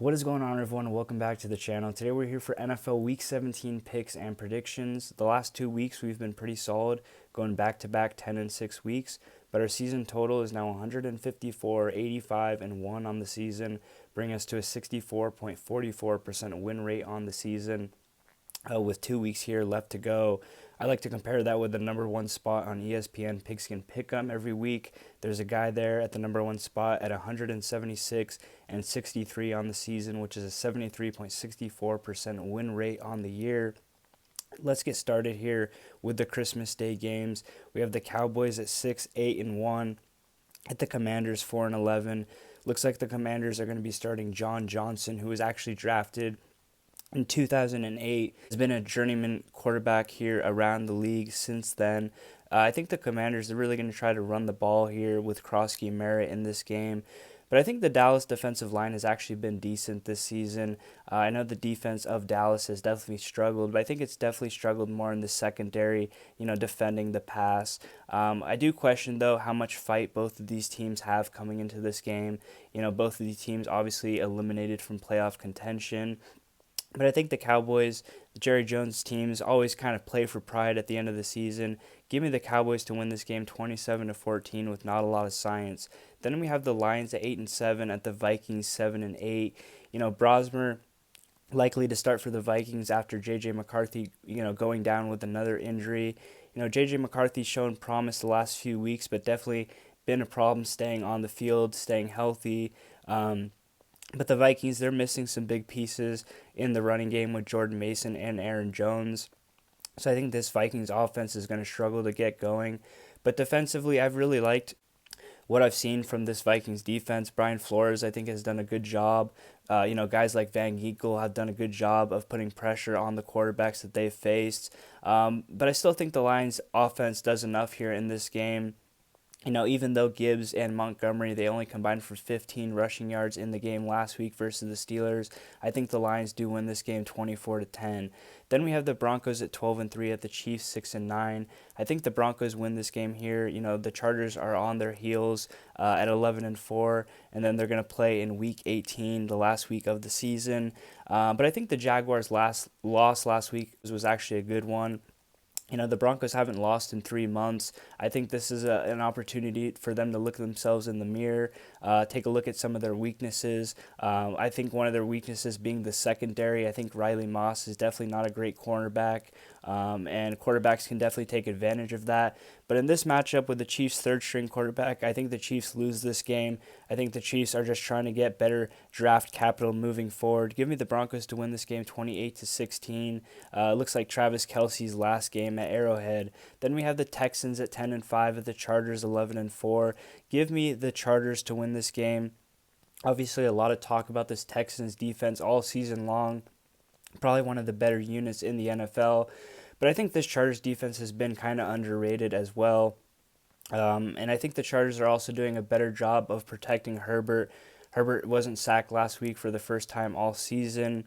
What is going on, everyone? Welcome back to the channel. Today we're here for NFL Week 17 picks and predictions. The last 2 weeks we've been pretty solid, going back-to-back 10 and 6 weeks, but our season total is now 154, 85, and 1 on the season, bringing us to a 64.44% win rate on the season. With 2 weeks here left to go. I like to compare that with the number one spot on ESPN Pigskin Pick'em every week. There's a guy there at the number one spot at 176 and 63 on the season, which is a 73.64% win rate on the year. Let's get started here with the Christmas Day games. We have the Cowboys at 6, 8, and 1, at the Commanders 4 and 11. Looks like the Commanders are going to be starting John Johnson, who was actually drafted in 2008. Has been a journeyman quarterback here around the league since then. I think the Commanders are really going to try to run the ball here with Krosky and Merritt in this game. But I think the Dallas defensive line has actually been decent this season. I know the defense of Dallas has definitely struggled, but I think it's definitely struggled more in the secondary, defending the pass. I do question, though, how much fight both of these teams have coming into this game. Both of these teams obviously eliminated from playoff contention. But I think the Cowboys, the Jerry Jones teams, always kind of play for pride at the end of the season. Give me the Cowboys to win this game 27-14 with not a lot of science. Then we have the Lions at 8 and 7, at the Vikings 7 and 8. Brosmer likely to start for the Vikings after J.J. McCarthy, going down with another injury. J.J. McCarthy's shown promise the last few weeks, but definitely been a problem staying on the field, staying healthy. But the Vikings, they're missing some big pieces in the running game with Jordan Mason and Aaron Jones. So I think this Vikings offense is going to struggle to get going. But defensively, I've really liked what I've seen from this Vikings defense. Brian Flores, I think, has done a good job. Guys like Van Ginkel have done a good job of putting pressure on the quarterbacks that they've faced. But I still think the Lions offense does enough here in this game. Even though Gibbs and Montgomery, they only combined for 15 rushing yards in the game last week versus the Steelers, I think the Lions do win this game 24-10. Then we have the Broncos at 12 and 3, at the Chiefs 6 and 9. I think the Broncos win this game here. The Chargers are on their heels at 11 and 4, and then they're going to play in Week 18, the last week of the season. But I think the Jaguars' loss last week was actually a good one. The Broncos haven't lost in 3 months. I think this is an opportunity for them to look at themselves in the mirror, take a look at some of their weaknesses. I think one of their weaknesses being the secondary. I think Riley Moss is definitely not a great cornerback, and quarterbacks can definitely take advantage of that. But in this matchup with the Chiefs' third-string quarterback, I think the Chiefs lose this game. I think the Chiefs are just trying to get better draft capital moving forward. Give me the Broncos to win this game 28-16. Looks like Travis Kelce's last game at Arrowhead. Then we have the Texans at 10 and 5, at the Chargers 11 and 4. Give me the Chargers to win this game. Obviously, a lot of talk about this Texans defense all season long. Probably one of the better units in the NFL. But I think this Chargers defense has been kind of underrated as well. And I think the Chargers are also doing a better job of protecting Herbert. Herbert wasn't sacked last week for the first time all season.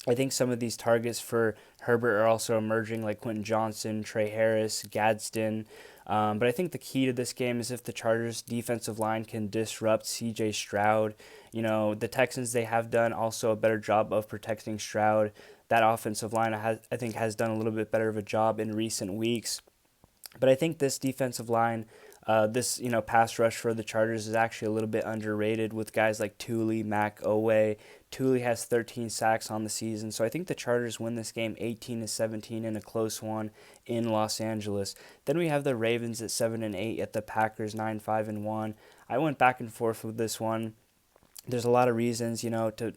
I think some of these targets for Herbert are also emerging, like Quentin Johnson, Trey Harris, Gadsden. But I think the key to this game is if the Chargers' defensive line can disrupt C.J. Stroud. The Texans, they have done also a better job of protecting Stroud. That offensive line, I think, has done a little bit better of a job in recent weeks. But I think this defensive line, this pass rush for the Chargers is actually a little bit underrated with guys like Thule, Mac Oweh. Thule has 13 sacks on the season, so I think the Chargers win this game 18-17 in a close one in Los Angeles. Then we have the Ravens at 7 and 8, at the Packers 9, 5 and 1. I went back and forth with this one. There's a lot of reasons, to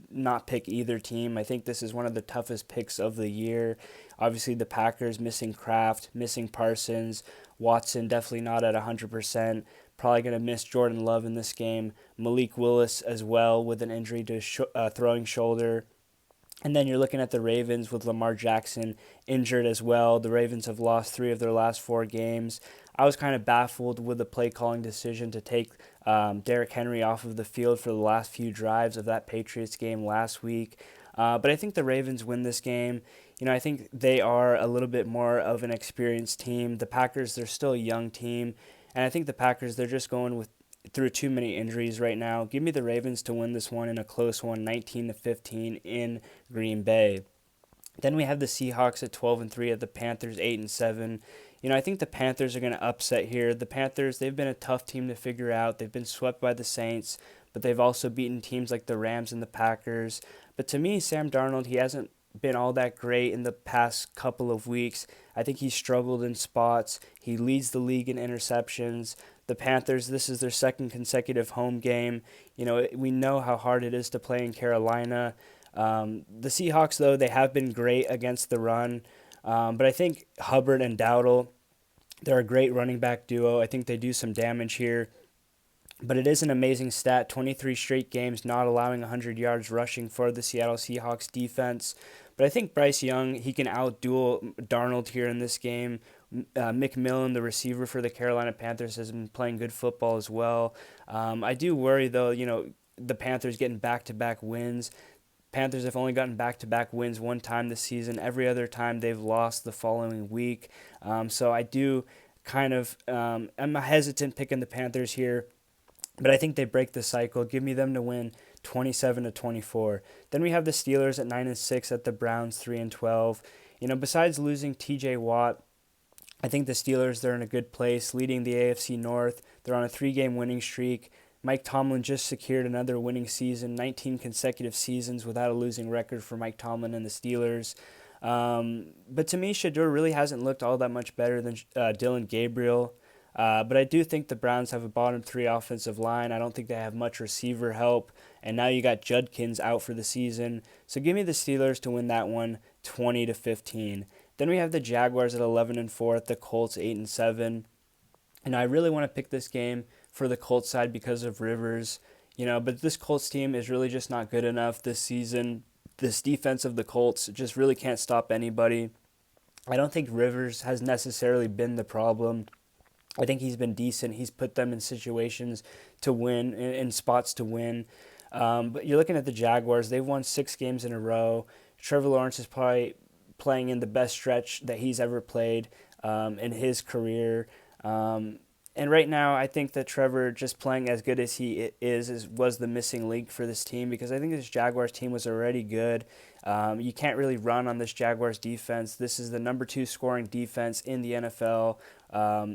not pick either team. I think this is one of the toughest picks of the year. Obviously, the Packers missing Kraft, missing Parsons, Watson definitely not at 100%. Probably going to miss Jordan Love in this game. Malik Willis as well with an injury to throwing shoulder. And then you're looking at the Ravens with Lamar Jackson injured as well. The Ravens have lost 3 of their last 4 games. I was kind of baffled with the play calling decision to take Derrick Henry off of the field for the last few drives of that Patriots game last week. But I think the Ravens win this game. I think they are a little bit more of an experienced team. The Packers, they're still a young team. And I think the Packers, they're just going with through too many injuries right now. Give me the Ravens to win this one in a close one, 19-15 in Green Bay. Then we have the Seahawks at 12-3 at the Panthers 8-7. I think the Panthers are going to upset here. The Panthers, they've been a tough team to figure out. They've been swept by the Saints, but they've also beaten teams like the Rams and the Packers. But to me, Sam Darnold, he hasn't been all that great in the past couple of weeks. I think he's struggled in spots. He leads the league in interceptions. The Panthers, this is their second consecutive home game. We know how hard it is to play in Carolina. The Seahawks, though, they have been great against the run. But I think Hubbard and Dowdle, they're a great running back duo. I think they do some damage here. But it is an amazing stat, 23 straight games not allowing 100 yards rushing for the Seattle Seahawks defense. But I think Bryce Young, he can outduel Darnold here in this game. McMillan, the receiver for the Carolina Panthers, has been playing good football as well. I do worry, though, the Panthers getting back-to-back wins. Panthers have only gotten back-to-back wins one time this season. Every other time they've lost the following week. So I do I'm hesitant picking the Panthers here, but I think they break the cycle. Give me them to win 27-24. Then we have the Steelers at 9-6 at the Browns 3-12. Besides losing T.J. Watt, I think the Steelers, they're in a good place, leading the AFC North. They're on a 3-game winning streak. Mike Tomlin just secured another winning season, 19 consecutive seasons without a losing record for Mike Tomlin and the Steelers. But to me, Shedeur really hasn't looked all that much better than Dylan Gabriel. But I do think the Browns have a bottom 3 offensive line. I don't think they have much receiver help. And now you got Judkins out for the season. So give me the Steelers to win that one, 20-15. Then we have the Jaguars at 11-4 at the Colts 8-7. And I really want to pick this game for the Colts side because of Rivers. But this Colts team is really just not good enough this season. This defense of the Colts just really can't stop anybody. I don't think Rivers has necessarily been the problem. I think he's been decent. He's put them in situations to win, in spots to win. But you're looking at the Jaguars. They've won 6 games in a row. Trevor Lawrence is probably playing in the best stretch that he's ever played in his career. And right now, I think that Trevor just playing as good as he was the missing link for this team, because I think this Jaguars team was already good. You can't really run on this Jaguars defense. This is the number 2 scoring defense in the NFL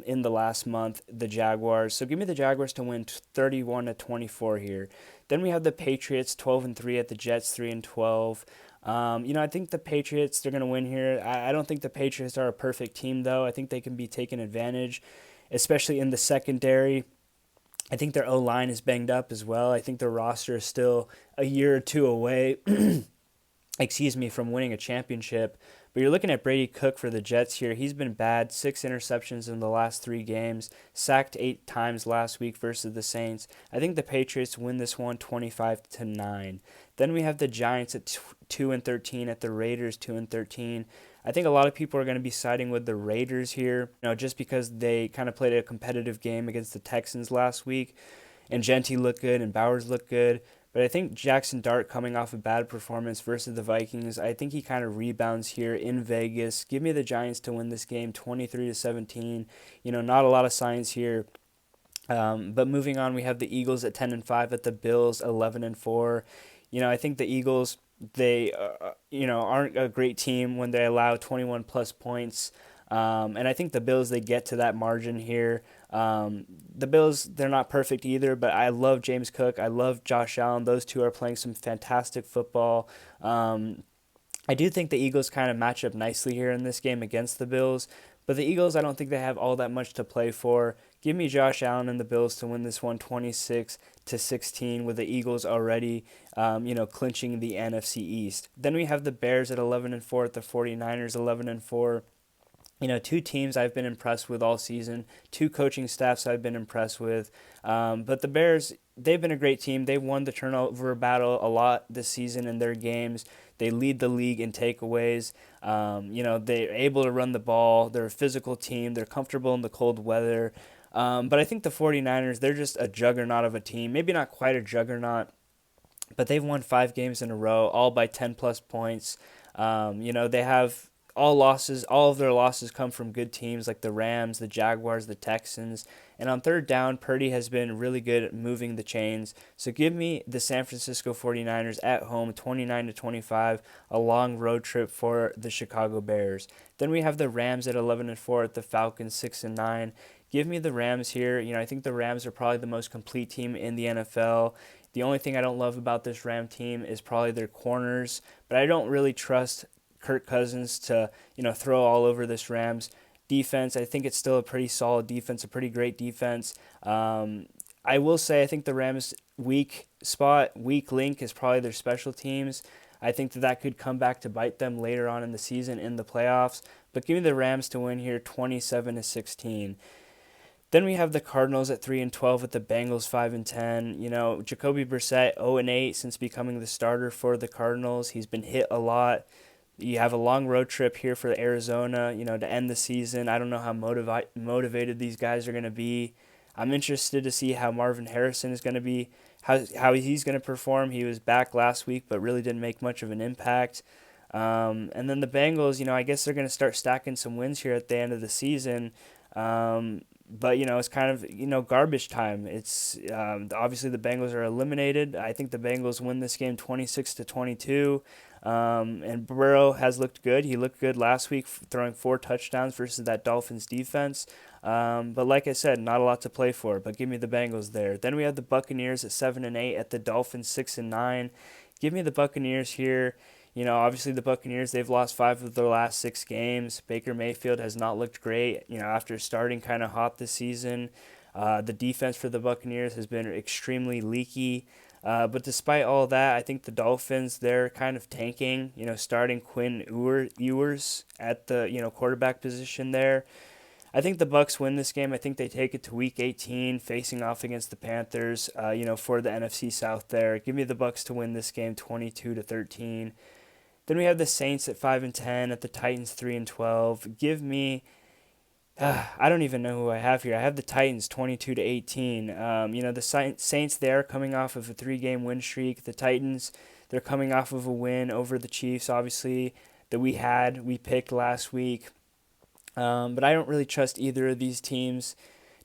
in the last month, the Jaguars. So give me the Jaguars to win 31-24 here. Then we have the Patriots 12-3 at the Jets 3-12. I think the Patriots, they're going to win here. I don't think the Patriots are a perfect team, though. I think they can be taken advantage, especially in the secondary. I think their O-line is banged up as well. I think their roster is still a year or two away from winning a championship. But you're looking at Brady Cook for the Jets here. He's been bad, 6 interceptions in the last 3 games, sacked 8 times last week versus the Saints. I think the Patriots win this one 25-9. Then we have the Giants at 2-13 at the Raiders 2-13. I think a lot of people are going to be siding with the Raiders here, just because they kind of played a competitive game against the Texans last week, and Gentry looked good and Bowers looked good. But I think Jackson Dart, coming off a bad performance versus the Vikings, I think he kind of rebounds here in Vegas. Give me the Giants to win this game 23-17. Not a lot of signs here. But moving on, we have the Eagles at 10-5 at the Bills 11-4. I think the Eagles, they aren't a great team when they allow 21 plus points. And I think the Bills, they get to that margin here. The Bills, they're not perfect either, but I love James Cook. I love Josh Allen. Those two are playing some fantastic football. I do think the Eagles kind of match up nicely here in this game against the Bills, but the Eagles, I don't think they have all that much to play for. Give me Josh Allen and the Bills to win this one 26-16, with the Eagles already, clinching the NFC East. Then we have the Bears at 11-4 at the 49ers 11-4. 2 teams I've been impressed with all season, 2 coaching staffs I've been impressed with. But the Bears, they've been a great team. They've won the turnover battle a lot this season in their games. They lead the league in takeaways. They're able to run the ball. They're a physical team. They're comfortable in the cold weather. But I think the 49ers, they're just a juggernaut of a team. Maybe not quite a juggernaut, but they've won 5 games in a row, all by 10-plus points. They have all of their losses come from good teams like the Rams, the Jaguars, the Texans, And on third down, Purdy has been really good at moving the chains. So give me the San Francisco 49ers at home, 29-25, a long road trip for the Chicago Bears. Then we have the Rams at 11-4 at the Falcons 6-9. Give me the Rams here. I think the Rams are probably the most complete team in the NFL. The only thing I don't love about this Ram team is probably their corners, but I don't really trust Kirk Cousins to, throw all over this Rams defense. I think it's still a pretty solid defense, a pretty great defense. I will say I think the Rams' weak link is probably their special teams. I think that could come back to bite them later on in the season in the playoffs. But give me the Rams to win here 27-16. Then we have the Cardinals at 3-12 with the Bengals 5-10. Jacoby Brissett 0-8 since becoming the starter for the Cardinals. He's been hit a lot. You have a long road trip here for Arizona, to end the season. I don't know how motivated these guys are going to be. I'm interested to see how Marvin Harrison is going to be, how he's going to perform. He was back last week, but really didn't make much of an impact. And then the Bengals, I guess they're going to start stacking some wins here at the end of the season. But, it's kind of, garbage time. It's obviously the Bengals are eliminated. I think the Bengals win this game 26-22. And Burrow has looked good. He looked good last week, throwing 4 touchdowns versus that Dolphins defense. But like I said, not a lot to play for, but give me the Bengals there. Then we have the Buccaneers at 7-8 at the Dolphins 6-9. Give me the Buccaneers here. Obviously the Buccaneers, they've lost 5 of their last 6 games. Baker Mayfield has not looked great, after starting kind of hot this season. The defense for the Buccaneers has been extremely leaky. But despite all that, I think the Dolphins, they're kind of tanking, starting Quinn Ewers at the, quarterback position there. I think the Bucs win this game. I think they take it to Week 18, facing off against the Panthers, for the NFC South there. Give me the Bucs to win this game 22-13. Then we have the Saints at 5-10, at the Titans 3-12. Give me, I don't even know who I have here. I have the Titans 22-18. The Saints, they're coming off of a 3-game win streak. The Titans, they're coming off of a win over the Chiefs, obviously, that we picked last week. But I don't really trust either of these teams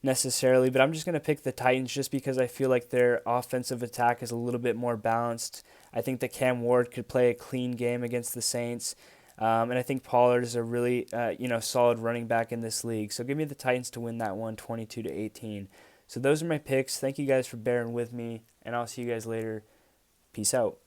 necessarily, but I'm just going to pick the Titans just because I feel like their offensive attack is a little bit more balanced. I think that Cam Ward could play a clean game against the Saints, and I think Pollard is a really solid running back in this league. So give me the Titans to win that one 22-18. So those are my picks. Thank you guys for bearing with me, and I'll see you guys later. Peace out.